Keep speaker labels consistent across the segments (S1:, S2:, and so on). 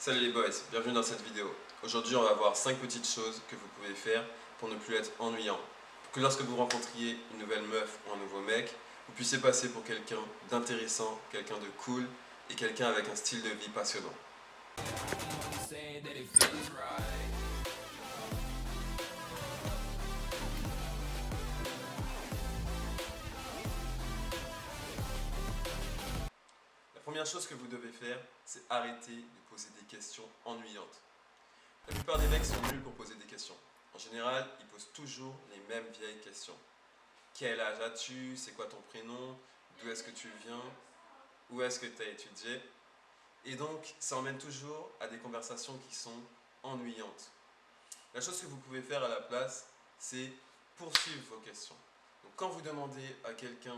S1: Salut les boys, bienvenue dans cette vidéo. Aujourd'hui on va voir 5 petites choses que vous pouvez faire pour ne plus être ennuyant. Pour que lorsque vous rencontriez une nouvelle meuf ou un nouveau mec, vous puissiez passer pour quelqu'un d'intéressant, quelqu'un de cool et quelqu'un avec un style de vie passionnant. La première chose que vous devez faire, c'est arrêter de poser des questions ennuyantes. La plupart des mecs sont nuls pour poser des questions. En général, ils posent toujours les mêmes vieilles questions. Quel âge as-tu? C'est quoi ton prénom? D'où est-ce que tu viens? Où est-ce que tu as étudié? Et donc, ça emmène toujours à des conversations qui sont ennuyantes. La chose que vous pouvez faire à la place, c'est poursuivre vos questions. Donc, quand vous demandez à quelqu'un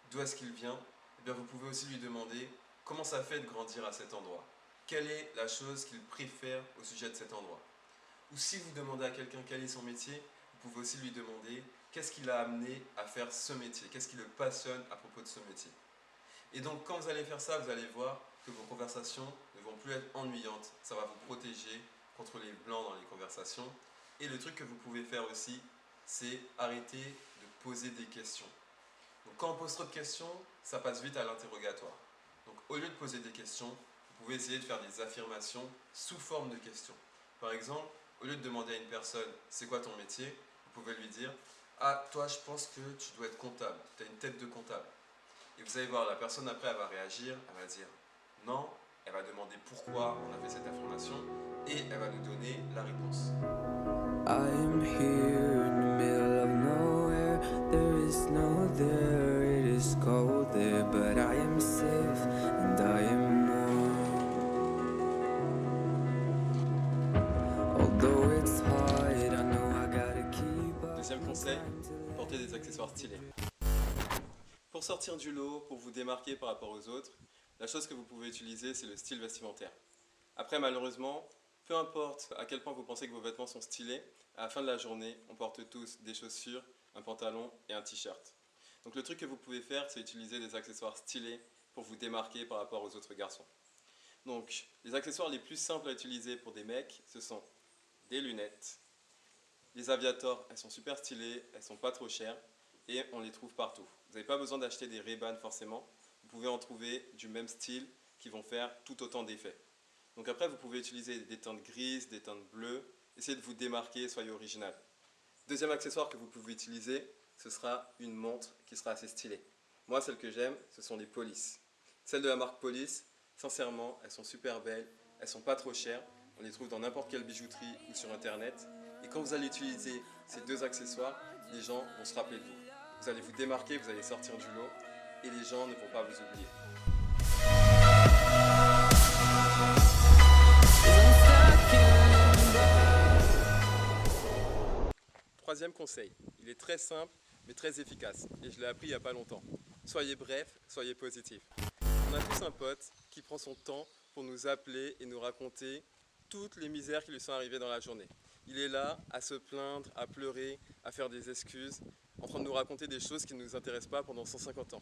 S1: d'où est-ce qu'il vient, eh bien, vous pouvez aussi lui demander comment ça fait de grandir à cet endroit. Quelle est la chose qu'il préfère au sujet de cet endroit? Ou si vous demandez à quelqu'un quel est son métier, vous pouvez aussi lui demander qu'est-ce qui l'a amené à faire ce métier, qu'est-ce qui le passionne à propos de ce métier. Et donc quand vous allez faire ça, vous allez voir que vos conversations ne vont plus être ennuyantes, ça va vous protéger contre les blancs dans les conversations. Et le truc que vous pouvez faire aussi, c'est arrêter de poser des questions. Donc quand on pose trop de questions, ça passe vite à l'interrogatoire. Donc au lieu de poser des questions, vous pouvez essayer de faire des affirmations sous forme de questions. Par exemple, au lieu de demander à une personne c'est quoi ton métier, vous pouvez lui dire ah toi je pense que tu dois être comptable, tu as une tête de comptable. Et vous allez voir, la personne après elle va réagir, elle va dire non, elle va demander pourquoi on a fait cette affirmation et elle va nous donner la réponse.
S2: I am here in the middle of nowhere. There is no there, it is cold there, but I am safe and I am warm. Although it's hard, I know I gotta keep up.
S1: Deuxième conseil, portez des accessoires stylés. Pour sortir du lot, pour vous démarquer par rapport aux autres, la chose que vous pouvez utiliser, c'est le style vestimentaire. Après, malheureusement, peu importe à quel point vous pensez que vos vêtements sont stylés, à la fin de la journée, on porte tous des chaussures, un pantalon et un t-shirt. Donc le truc que vous pouvez faire, c'est utiliser des accessoires stylés pour vous démarquer par rapport aux autres garçons. Donc, les accessoires les plus simples à utiliser pour des mecs, ce sont des lunettes. Les Aviator, elles sont super stylées, elles sont pas trop chères et on les trouve partout. Vous n'avez pas besoin d'acheter des Ray-Ban forcément, vous pouvez en trouver du même style qui vont faire tout autant d'effets. Donc après, vous pouvez utiliser des teintes grises, des teintes bleues, essayez de vous démarquer, soyez original. Deuxième accessoire que vous pouvez utiliser, ce sera une montre qui sera assez stylée. Moi, celle que j'aime, ce sont les Police. Celles de la marque Police, sincèrement, elles sont super belles, elles sont pas trop chères, on les trouve dans n'importe quelle bijouterie ou sur internet. Et quand vous allez utiliser ces deux accessoires, les gens vont se rappeler de vous. Vous allez vous démarquer, vous allez sortir du lot et les gens ne vont pas vous oublier. Troisième conseil, il est très simple mais très efficace et je l'ai appris il n'y a pas longtemps. Soyez bref, soyez positif. On a tous un pote qui prend son temps pour nous appeler et nous raconter toutes les misères qui lui sont arrivées dans la journée. Il est là à se plaindre, à pleurer, à faire des excuses, en train de nous raconter des choses qui ne nous intéressent pas pendant 150 ans.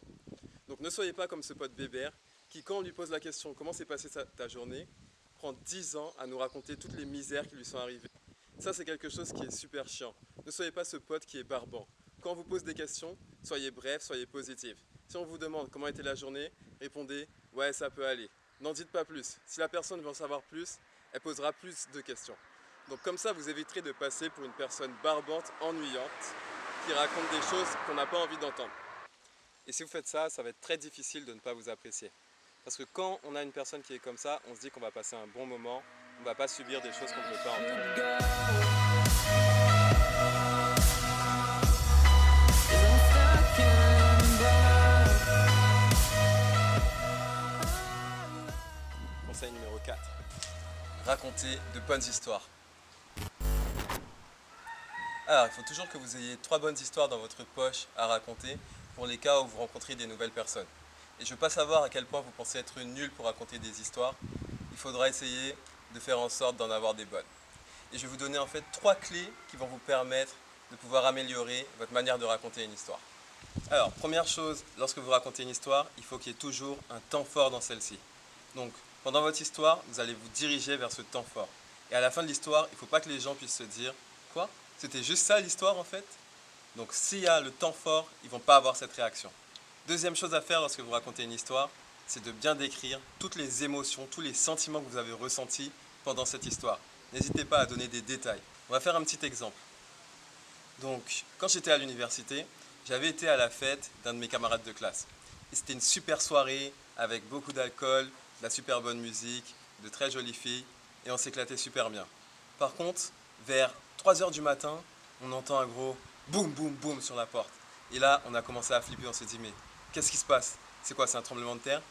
S1: Donc ne soyez pas comme ce pote bébert qui, quand on lui pose la question comment s'est passée ta journée, prend 10 ans à nous raconter toutes les misères qui lui sont arrivées. Ça, c'est quelque chose qui est super chiant. Ne soyez pas ce pote qui est barbant. Quand on vous pose des questions, soyez bref, soyez positif. Si on vous demande comment était la journée, répondez « ouais, ça peut aller ». N'en dites pas plus. Si la personne veut en savoir plus, elle posera plus de questions. Donc comme ça, vous éviterez de passer pour une personne barbante, ennuyante, qui raconte des choses qu'on n'a pas envie d'entendre. Et si vous faites ça, ça va être très difficile de ne pas vous apprécier. Parce que quand on a une personne qui est comme ça, on se dit qu'on va passer un bon moment, on ne va pas subir des choses qu'on ne veut pas entendre. Conseil numéro 4. Racontez de bonnes histoires. Alors, il faut toujours que vous ayez 3 bonnes histoires dans votre poche à raconter pour les cas où vous rencontrez des nouvelles personnes. Et je ne veux pas savoir à quel point vous pensez être nul pour raconter des histoires. Il faudra essayer de faire en sorte d'en avoir des bonnes. Et je vais vous donner en fait 3 clés qui vont vous permettre de pouvoir améliorer votre manière de raconter une histoire. Alors, première chose, lorsque vous racontez une histoire, il faut qu'il y ait toujours un temps fort dans celle-ci. Donc, Pendant votre histoire, vous allez vous diriger vers ce temps fort. Et à la fin de l'histoire, il ne faut pas que les gens puissent se dire « Quoi? C'était juste ça l'histoire en fait ?» Donc s'il y a le temps fort, ils ne vont pas avoir cette réaction. Deuxième chose à faire lorsque vous racontez une histoire, c'est de bien décrire toutes les émotions, tous les sentiments que vous avez ressentis pendant cette histoire. N'hésitez pas à donner des détails. On va faire un petit exemple. Donc, quand j'étais à l'université, j'avais été à la fête d'un de mes camarades de classe. Et c'était une super soirée avec beaucoup d'alcool, de la super bonne musique, de très jolies filles, et on s'éclatait super bien. Par contre, vers 3 h du matin, on entend un gros boum boum boum sur la porte. Et là, on a commencé à flipper, on s'est dit mais qu'est-ce qui se passe? C'est quoi, c'est un tremblement de terre?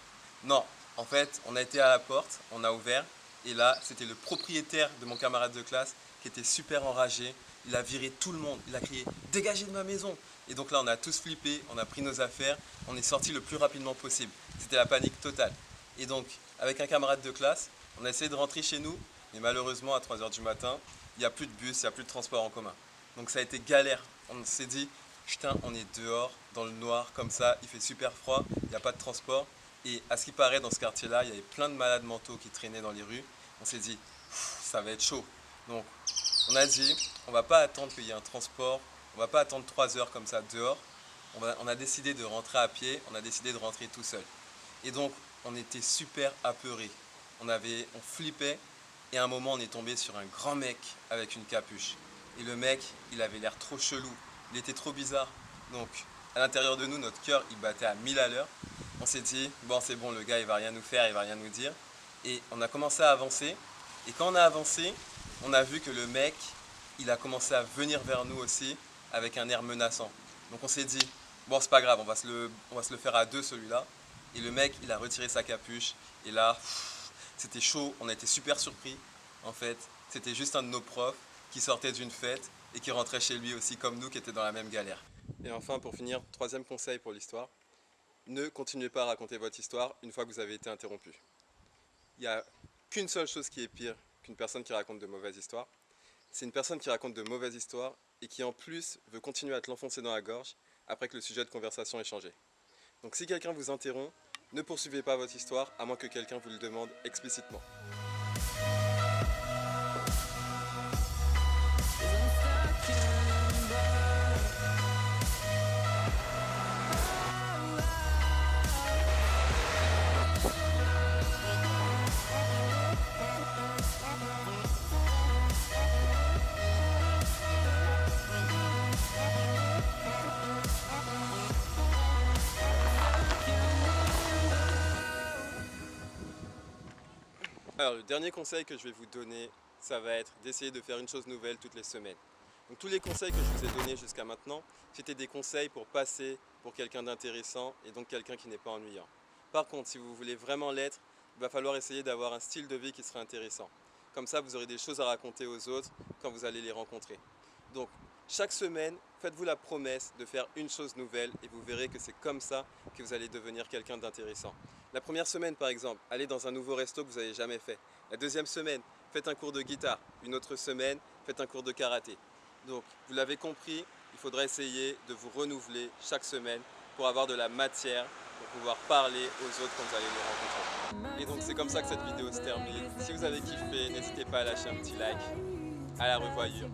S1: Non, en fait, on a été à la porte, on a ouvert, et là, c'était le propriétaire de mon camarade de classe qui était super enragé. Il a viré tout le monde, il a crié « Dégagez de ma maison !» Et donc là, on a tous flippé, on a pris nos affaires, on est sorti le plus rapidement possible. C'était la panique totale. Et donc, avec un camarade de classe, on a essayé de rentrer chez nous, mais malheureusement, à 3 h du matin, il n'y a plus de bus, il n'y a plus de transport en commun. Donc ça a été galère. On s'est dit « Putain, on est dehors, dans le noir, comme ça, il fait super froid, il n'y a pas de transport. » Et à ce qui paraît, dans ce quartier-là, il y avait plein de malades mentaux qui traînaient dans les rues. On s'est dit « Ça va être chaud. » Donc, on a dit, on va pas attendre qu'il y ait un transport, on va pas attendre 3 heures comme ça dehors. On a décidé de rentrer à pied, on a décidé de rentrer tout seul. Et donc, on était super apeurés. On flippait, et à un moment, on est tombé sur un grand mec avec une capuche. Et le mec, il avait l'air trop chelou, il était trop bizarre. Donc, à l'intérieur de nous, notre cœur, il battait à 1000 à l'heure. On s'est dit, bon, c'est bon, le gars, il va rien nous faire, il va rien nous dire. Et on a commencé à avancer. Et quand on a avancé, on a vu que le mec, il a commencé à venir vers nous aussi avec un air menaçant. Donc on s'est dit, bon c'est pas grave, on va se le faire à deux celui-là. Et le mec, il a retiré sa capuche. Et là, c'était chaud, on a été super surpris. En fait, c'était juste un de nos profs qui sortait d'une fête et qui rentrait chez lui aussi comme nous qui étaient dans la même galère. Et enfin, pour finir, troisième conseil pour l'histoire, ne continuez pas à raconter votre histoire une fois que vous avez été interrompu. Il n'y a qu'une seule chose qui est pire qu'une personne qui raconte de mauvaises histoires. C'est une personne qui raconte de mauvaises histoires et qui en plus veut continuer à te l'enfoncer dans la gorge après que le sujet de conversation ait changé. Donc si quelqu'un vous interrompt, ne poursuivez pas votre histoire à moins que quelqu'un vous le demande explicitement. Alors le dernier conseil que je vais vous donner, ça va être d'essayer de faire une chose nouvelle toutes les semaines. Donc tous les conseils que je vous ai donnés jusqu'à maintenant, c'était des conseils pour passer pour quelqu'un d'intéressant et donc quelqu'un qui n'est pas ennuyant. Par contre, si vous voulez vraiment l'être, il va falloir essayer d'avoir un style de vie qui sera intéressant. Comme ça, vous aurez des choses à raconter aux autres quand vous allez les rencontrer. Donc chaque semaine, faites-vous la promesse de faire une chose nouvelle et vous verrez que c'est comme ça que vous allez devenir quelqu'un d'intéressant. La première semaine par exemple, allez dans un nouveau resto que vous n'avez jamais fait. La deuxième semaine, faites un cours de guitare. Une autre semaine, faites un cours de karaté. Donc vous l'avez compris, il faudra essayer de vous renouveler chaque semaine pour avoir de la matière, pour pouvoir parler aux autres quand vous allez les rencontrer. Et donc c'est comme ça que cette vidéo se termine. Si vous avez kiffé, n'hésitez pas à lâcher un petit like. À la revoyure.